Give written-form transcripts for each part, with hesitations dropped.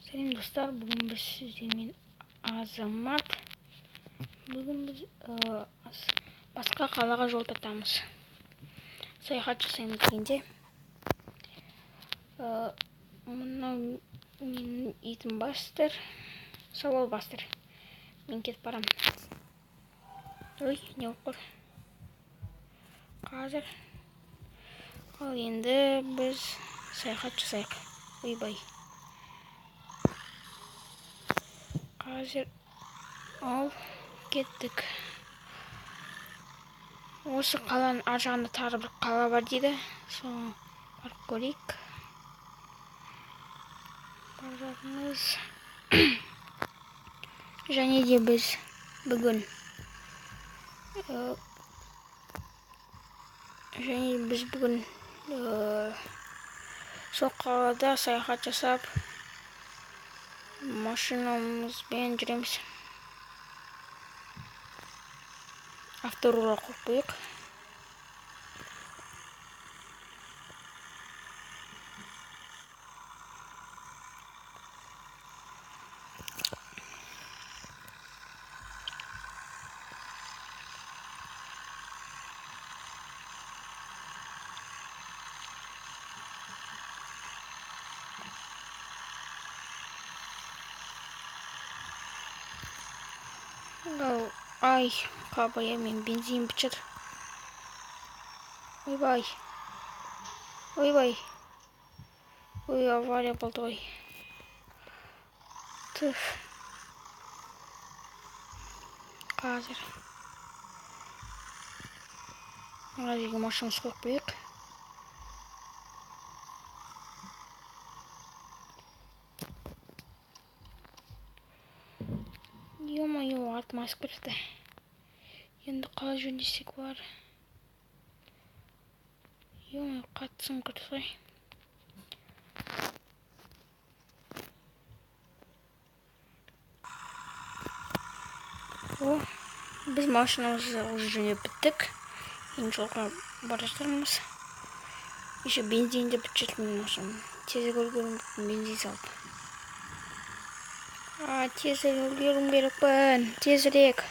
Сәлем достар, бүгін біз сіздермен Азамат. Бүгін біз басқа қалаға жол тартамыз. Саяхат жасаймыз дегенде. Мынау менің итім Бастер. Сауал Бастер. Мен кетіп барам. Ой, не болып қойды? Қазір. Ал енді біз саяхат жасайық. Ойбай. Қазір ал кеттік. Осы қаланың ар жағында тағы бір қала бар дейді. Соны барып көрейік. Бара жатырмыз. Және де біз бүгін сол қалада саяхат жасап машинамызбен жүреміз. Авторуға қойып қойық. Ай, қабая, мен бензин бітіп жатыр. Ойбай. Ой, авария болды ғой. Түф. Қазір. Мына жерге машинамызды қойып қойық. Ё-моё, атым асып кетті. Енді қалай жөндесек бар? Ё-моё, қатты сынып кетті ғой. О, біз машинамызды уже жөндеп біттік. Енді жолға бара жатырмыз. Еще бензин де бітіп жатыр менің машинам. Тезірек үлгеру бензин салып. Тезірек үлгеру керекпін. Тезірек.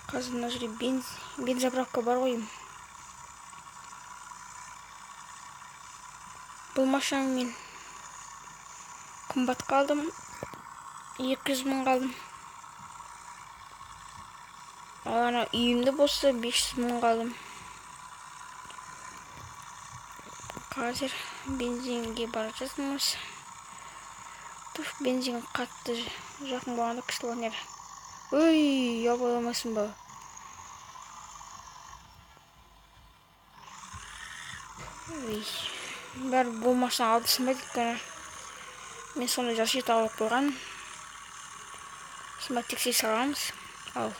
Қазір мына жерде бензоправка бар ғой. Бұл машинамен қымбат қалдым. 200 мың қалдым. Ал ана үйімді болса 500 мың қалдым. Қазір бензинге бара жатырмыз. Туф, бензин қатты жақын болғанда күшті болған еді. Ой, ябаламайсың ба? Ой, бәрі бұл машина алды сынбайды екен. Мен сондай защита алып қойған. Сонда тексере саламыз. Ал.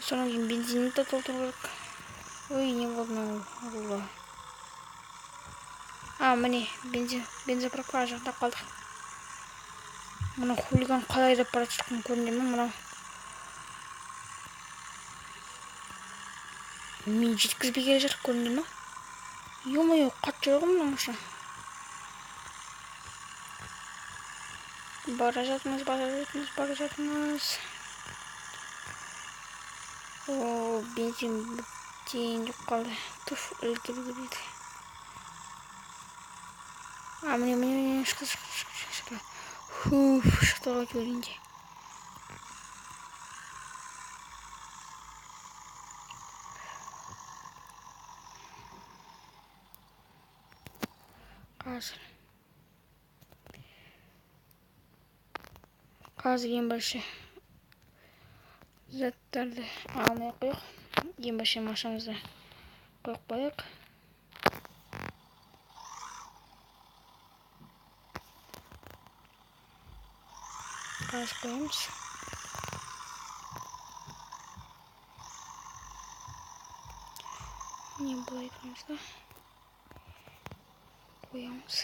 Сонан кейін бензинді де толтыру керек. Ой, не болды мынау? Міне, бензоправка жақта қалдық. Мына хулиган қалай да бара жатқан көрінді ме? Мынау. Мен жеткізбей келе жатыр көрінді ме? Ё-моё, қатты жүреді ғой мына машина. Бара жатырмыз. О, бензин бітейін деп қалды. Туф, үлгерді. Міне, шықты. Хуф, шықты ғой көрінде. Қазір ең бірінші заттарды алмай қойық. Ең бірінші машинамызды қойып қойық. Қазір қойымыз. Не былай қойымыз да. Қоямыз.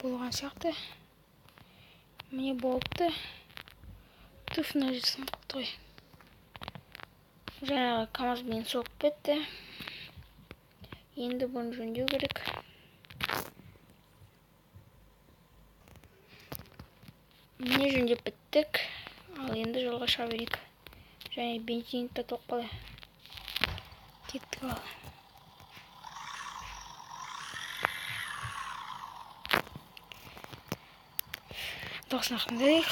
Болған сияқты. Міне болыпты. Түфін өзісін қылды ғой. Жаңағы КамАЗбен соғып кетті. Енді бұны жөндеу керек. Міне жөндеп біттік. Ал енді жолға шыға берейік. Және бензин де толып қалды. Кеттік ал. Тоқсан ақындайық.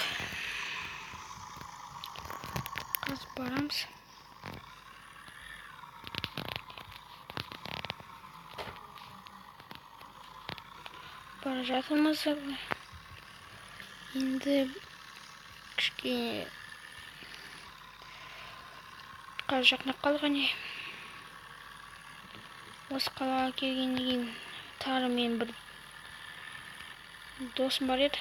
Қазып барамыз. Бара жатырмыз. Енді кішкене қар жақындап қалған. Осы қалаға келгеннен кейін тағы мен бір досым бар еді.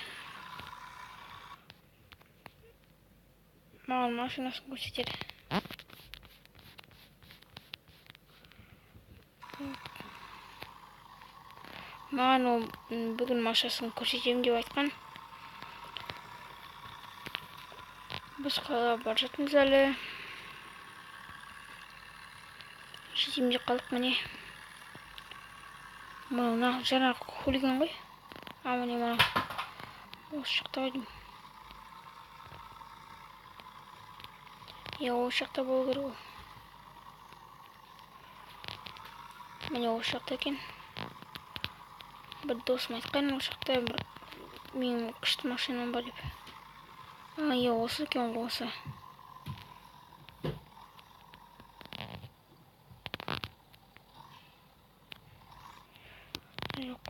Маған машинасын көрсетеді. Маған ол бүгін машинасын көрсетемін деп айтқан. Біз қалаға бара жатырмыз әлі. Жетемде қалдық міне. Мына жаңа хулиган ғой. Міне мына. Осы жақта ғой деймін. Осы жақта болу керек ол. Міне осы жақта екен. Бір досым айтқан, осы жақта бір менің күшті машинам бар деп. Осы екен ғой осы.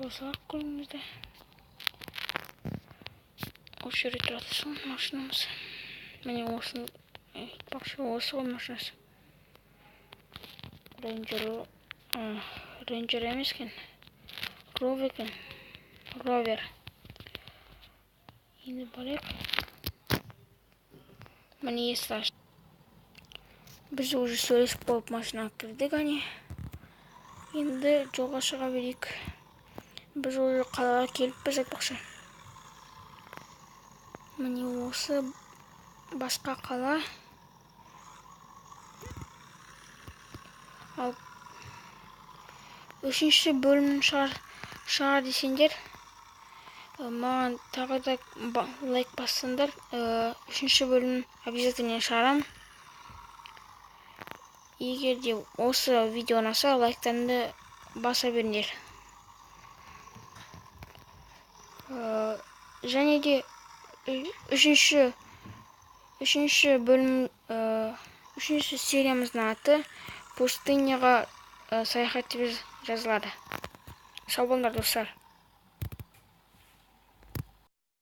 Қосылақ көріңізді. Осы жерде тұрады сол машинамыз. Міне осыны айтпақшы, осы ғой машинасы. Рейнджер емес екен. Ровер екен. Ровер. Енді барайық. Міне есті ашты. Біз уже сөйлесіп болып машинаға кірдік. Енді жолға шыға берейік. Біз уже қалаға келіппіз айтпақшы. Міне осы басқа қала. Ал 3-ші бөлімін шығар десеңдер, маған тағы да лайк бассаңдар, 3-ші бөлімін обязательно шығарам. Егер де осы видео ұнаса, лайктарды баса беріңдер. Және де 3-ші бөлім, 3-ші сериямыздың аты пустыняға саяхат деп жазылады. Сау болыңдар достар.